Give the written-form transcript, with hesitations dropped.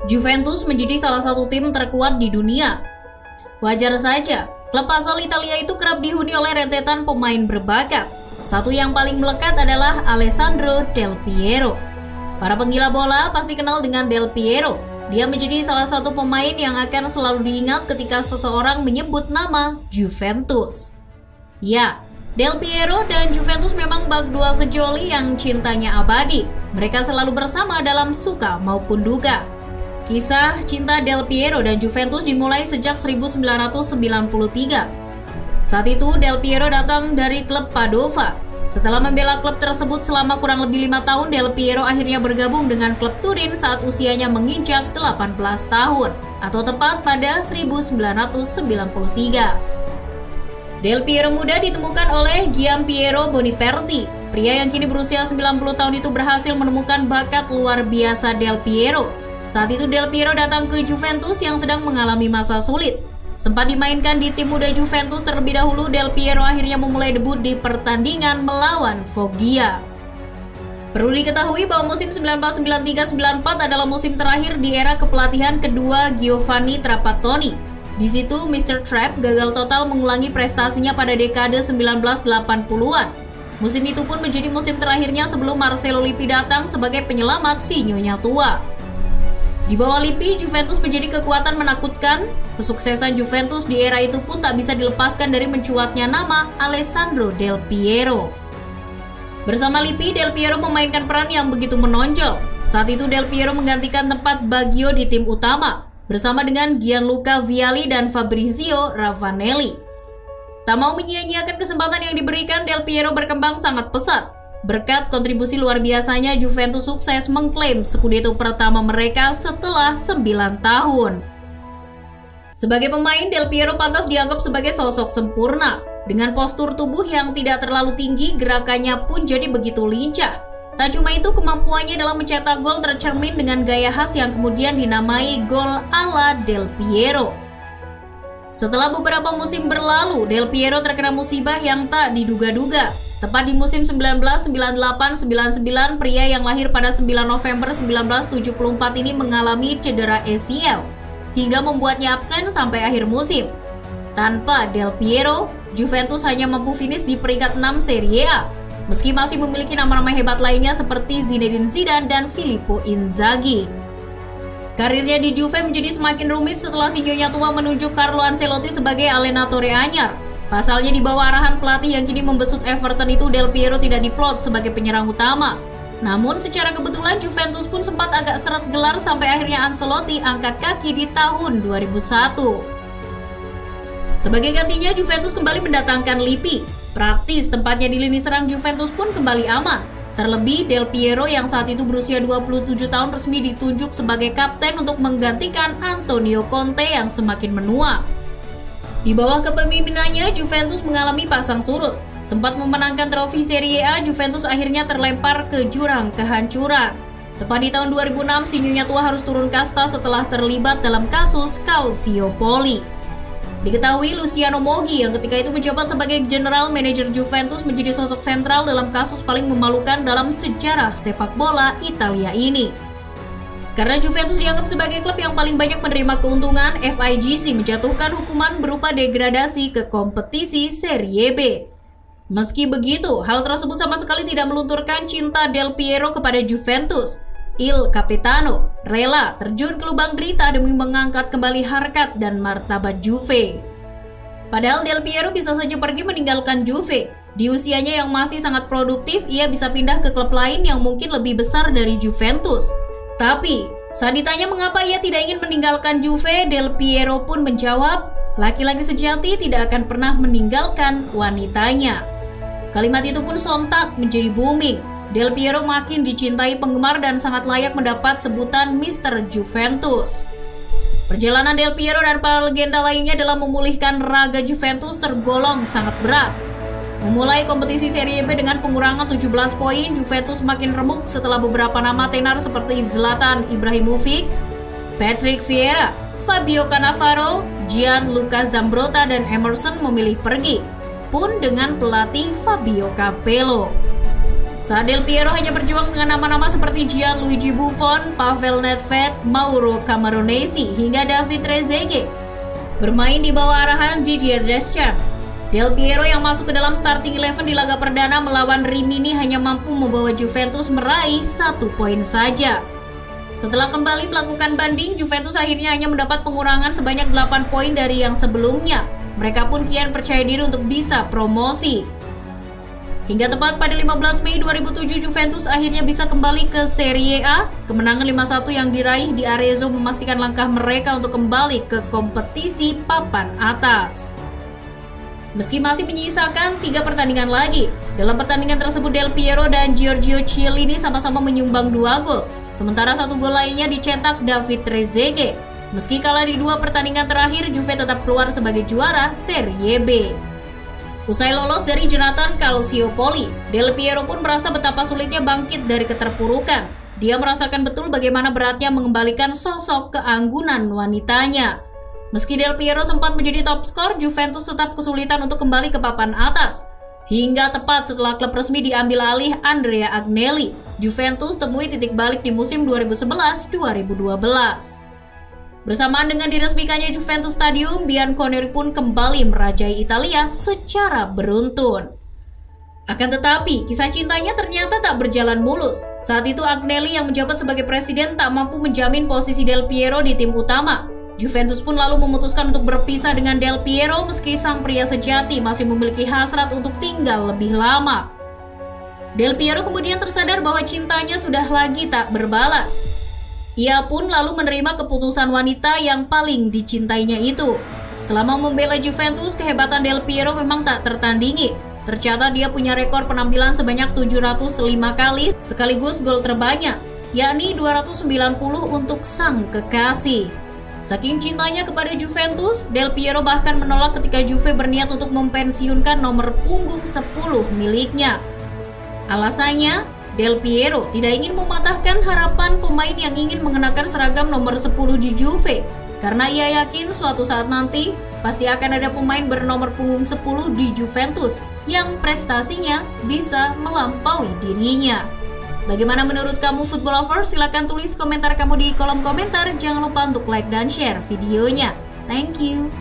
Juventus menjadi salah satu tim terkuat di dunia. Wajar saja, klub asal Italia itu kerap dihuni oleh rentetan pemain berbakat. Satu yang paling melekat adalah Alessandro Del Piero. Para penggila bola pasti kenal dengan Del Piero. Dia menjadi salah satu pemain yang akan selalu diingat ketika seseorang menyebut nama Juventus. Ya, Del Piero dan Juventus memang bak dua sejoli yang cintanya abadi. Mereka selalu bersama dalam suka maupun duka. Kisah cinta Del Piero dan Juventus dimulai sejak 1993. Saat itu Del Piero datang dari klub Padova. Setelah membela klub tersebut selama kurang lebih 5 tahun, Del Piero akhirnya bergabung dengan klub Turin saat usianya menginjak 18 tahun, atau tepat pada 1993. Del Piero muda ditemukan oleh Giampiero Boniperti. Pria yang kini berusia 90 tahun itu berhasil menemukan bakat luar biasa Del Piero. Saat itu Del Piero datang ke Juventus yang sedang mengalami masa sulit. Sempat dimainkan di tim muda Juventus terlebih dahulu, Del Piero akhirnya memulai debut di pertandingan melawan Foggia. Perlu diketahui bahwa musim 1993-94 adalah musim terakhir di era kepelatihan kedua Giovanni Trapattoni. Di situ Mr. Trapp gagal total mengulangi prestasinya pada dekade 1980-an. Musim itu pun menjadi musim terakhirnya sebelum Marcelo Lippi datang sebagai penyelamat si nyonya tua. Di bawah Lippi, Juventus menjadi kekuatan menakutkan. Kesuksesan Juventus di era itu pun tak bisa dilepaskan dari mencuatnya nama Alessandro Del Piero. Bersama Lippi, Del Piero memainkan peran yang begitu menonjol. Saat itu Del Piero menggantikan tempat Baggio di tim utama, bersama dengan Gianluca Vialli dan Fabrizio Ravanelli. Tak mau menyia-nyiakan kesempatan yang diberikan, Del Piero berkembang sangat pesat. Berkat kontribusi luar biasanya, Juventus sukses mengklaim Scudetto pertama mereka setelah 9 tahun. Sebagai pemain, Del Piero pantas dianggap sebagai sosok sempurna. Dengan postur tubuh yang tidak terlalu tinggi, gerakannya pun jadi begitu lincah. Tak cuma itu, kemampuannya dalam mencetak gol tercermin dengan gaya khas yang kemudian dinamai gol ala Del Piero. Setelah beberapa musim berlalu, Del Piero terkena musibah yang tak diduga-duga. Tepat di musim 1998-99, pria yang lahir pada 9 November 1974 ini mengalami cedera ACL, hingga membuatnya absen sampai akhir musim. Tanpa Del Piero, Juventus hanya mampu finish di peringkat 6 Serie A, meski masih memiliki nama-nama hebat lainnya seperti Zinedine Zidane dan Filippo Inzaghi. Karirnya di Juve menjadi semakin rumit setelah si nyonya tua menunjuk Carlo Ancelotti sebagai allenatore anyar. Pasalnya di bawah arahan pelatih yang kini membesut Everton itu, Del Piero tidak diplot sebagai penyerang utama. Namun secara kebetulan Juventus pun sempat agak seret gelar sampai akhirnya Ancelotti angkat kaki di tahun 2001. Sebagai gantinya, Juventus kembali mendatangkan Lippi. Praktis tempatnya di lini serang Juventus pun kembali aman. Terlebih Del Piero yang saat itu berusia 27 tahun resmi ditunjuk sebagai kapten untuk menggantikan Antonio Conte yang semakin menua. Di bawah kepemimpinannya, Juventus mengalami pasang surut. Sempat memenangkan trofi Serie A, Juventus akhirnya terlempar ke jurang kehancuran. Tepat di tahun 2006, si nyonya tua harus turun kasta setelah terlibat dalam kasus Calciopoli. Diketahui Luciano Moggi yang ketika itu menjabat sebagai general manager Juventus menjadi sosok sentral dalam kasus paling memalukan dalam sejarah sepak bola Italia ini. Karena Juventus dianggap sebagai klub yang paling banyak menerima keuntungan, FIGC menjatuhkan hukuman berupa degradasi ke kompetisi Serie B. Meski begitu, hal tersebut sama sekali tidak melunturkan cinta Del Piero kepada Juventus. Il Capitano rela terjun ke lubang derita demi mengangkat kembali harkat dan martabat Juve. Padahal Del Piero bisa saja pergi meninggalkan Juve. Di usianya yang masih sangat produktif, ia bisa pindah ke klub lain yang mungkin lebih besar dari Juventus. Tapi, saat ditanya mengapa ia tidak ingin meninggalkan Juve, Del Piero pun menjawab, laki-laki sejati tidak akan pernah meninggalkan wanitanya. Kalimat itu pun sontak menjadi booming. Del Piero makin dicintai penggemar dan sangat layak mendapat sebutan Mr. Juventus. Perjalanan Del Piero dan para legenda lainnya dalam memulihkan raga Juventus tergolong sangat berat. Memulai kompetisi Serie B dengan pengurangan 17 poin, Juventus makin remuk setelah beberapa nama tenar seperti Zlatan Ibrahimovic, Patrick Vieira, Fabio Cannavaro, Gianluca Zambrotta, dan Emerson memilih pergi, pun dengan pelatih Fabio Capello. Saat Del Piero hanya berjuang dengan nama-nama seperti Gianluigi Buffon, Pavel Nedved, Mauro Camoranesi, hingga David Trezeguet. Bermain di bawah arahan Didier Deschamps, Del Piero yang masuk ke dalam starting 11 di laga perdana melawan Rimini hanya mampu membawa Juventus meraih 1 poin saja. Setelah kembali melakukan banding, Juventus akhirnya hanya mendapat pengurangan sebanyak 8 poin dari yang sebelumnya. Mereka pun kian percaya diri untuk bisa promosi. Hingga tepat pada 15 Mei 2007, Juventus akhirnya bisa kembali ke Serie A. Kemenangan 5-1 yang diraih di Arezzo memastikan langkah mereka untuk kembali ke kompetisi papan atas. Meski masih menyisakan 3 pertandingan lagi, dalam pertandingan tersebut Del Piero dan Giorgio Chiellini sama-sama menyumbang 2 gol. Sementara 1 gol lainnya dicetak David Trezeguet. Meski kalah di 2 pertandingan terakhir, Juve tetap keluar sebagai juara Serie B. Usai lolos dari jeratan Calciopoli, Del Piero pun merasa betapa sulitnya bangkit dari keterpurukan. Dia merasakan betul bagaimana beratnya mengembalikan sosok keanggunan wanitanya. Meski Del Piero sempat menjadi top skor, Juventus tetap kesulitan untuk kembali ke papan atas. Hingga tepat setelah klub resmi diambil alih Andrea Agnelli, Juventus temui titik balik di musim 2011-2012. Bersamaan dengan diresmikannya Juventus Stadium, Bianconeri pun kembali merajai Italia secara beruntun. Akan tetapi, kisah cintanya ternyata tak berjalan mulus. Saat itu Agnelli yang menjabat sebagai presiden tak mampu menjamin posisi Del Piero di tim utama. Juventus pun lalu memutuskan untuk berpisah dengan Del Piero meski sang pria sejati masih memiliki hasrat untuk tinggal lebih lama. Del Piero kemudian tersadar bahwa cintanya sudah lagi tak berbalas. Ia pun lalu menerima keputusan wanita yang paling dicintainya itu. Selama membela Juventus, kehebatan Del Piero memang tak tertandingi. Tercatat dia punya rekor penampilan sebanyak 705 kali sekaligus gol terbanyak, yakni 290 untuk sang kekasih. Saking cintanya kepada Juventus, Del Piero bahkan menolak ketika Juve berniat untuk mempensiunkan nomor punggung 10 miliknya. Alasannya, Del Piero tidak ingin mematahkan harapan pemain yang ingin mengenakan seragam nomor 10 di Juve, karena ia yakin suatu saat nanti pasti akan ada pemain bernomor punggung 10 di Juventus yang prestasinya bisa melampaui dirinya. Bagaimana menurut kamu football lovers? Silahkan tulis komentar kamu di kolom komentar. Jangan lupa untuk like dan share videonya. Thank you.